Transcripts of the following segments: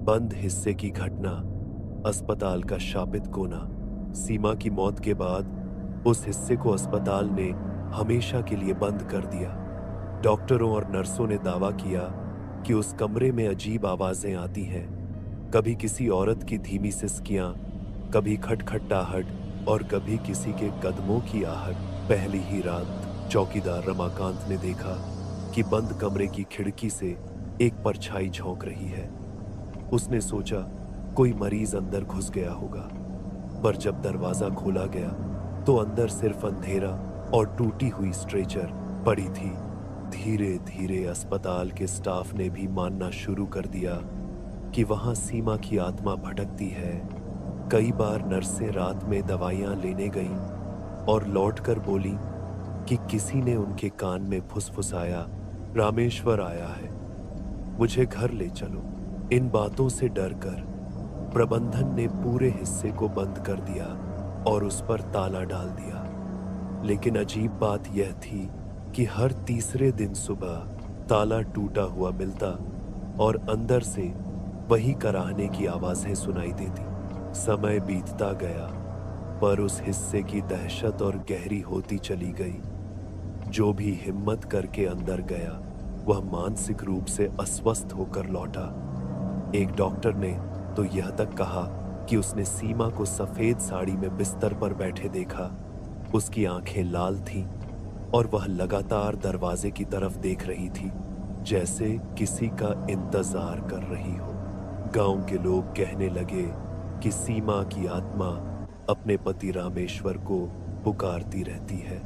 बंद हिस्से की घटना, अस्पताल का शापित कोना। सीमा की मौत के बाद उस हिस्से को अस्पताल ने हमेशा के लिए बंद कर दिया। डॉक्टरों और नर्सों ने दावा किया कि उस कमरे में अजीब आवाजें आती हैं, कभी किसी औरत की धीमी सिसकियां, कभी खटखटाहट और कभी किसी के कदमों की आहट। पहली ही रात चौकीदार रमाकांत ने देखा कि बंद कमरे की खिड़की से एक परछाई झोंक रही है। उसने सोचा कोई मरीज अंदर घुस गया होगा, पर जब दरवाजा खोला गया तो अंदर सिर्फ अंधेरा और टूटी हुई स्ट्रेचर पड़ी थी। धीरे धीरे अस्पताल के स्टाफ ने भी मानना शुरू कर दिया कि वहां सीमा की आत्मा भटकती है। कई बार नर्सें रात में दवाइयां लेने गईं और लौटकर बोली कि किसी ने उनके कान में फुसफुसाया, रामेश्वर आया है, मुझे घर ले चलो। इन बातों से डरकर प्रबंधन ने पूरे हिस्से को बंद कर दिया और उस पर ताला डाल दिया। लेकिन अजीब बात यह थी कि हर तीसरे दिन सुबह ताला टूटा हुआ मिलता और अंदर से वही कराहने की आवाजें सुनाई देती। समय बीतता गया, पर उस हिस्से की दहशत और गहरी होती चली गई। जो भी हिम्मत करके अंदर गया वह मानसिक रूप से अस्वस्थ होकर लौटा। एक डॉक्टर ने तो यह तक कहा कि उसने सीमा को सफेद साड़ी में बिस्तर पर बैठे देखा। उसकी आंखें लाल थीं और वह लगातार दरवाजे की तरफ देख रही थी, जैसे किसी का इंतजार कर रही हो। गांव के लोग कहने लगे कि सीमा की आत्मा अपने पति रामेश्वर को पुकारती रहती है।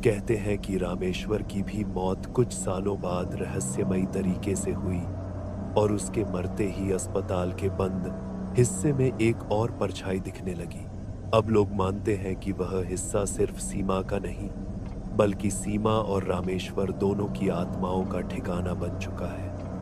कहते हैं कि रामेश्वर की भी मौत कुछ सालों बाद रहस्यमयी तरीके से हुई और उसके मरते ही अस्पताल के बंद हिस्से में एक और परछाई दिखने लगी। अब लोग मानते हैं कि वह हिस्सा सिर्फ सीमा का नहीं, बल्कि सीमा और रामेश्वर दोनों की आत्माओं का ठिकाना बन चुका है।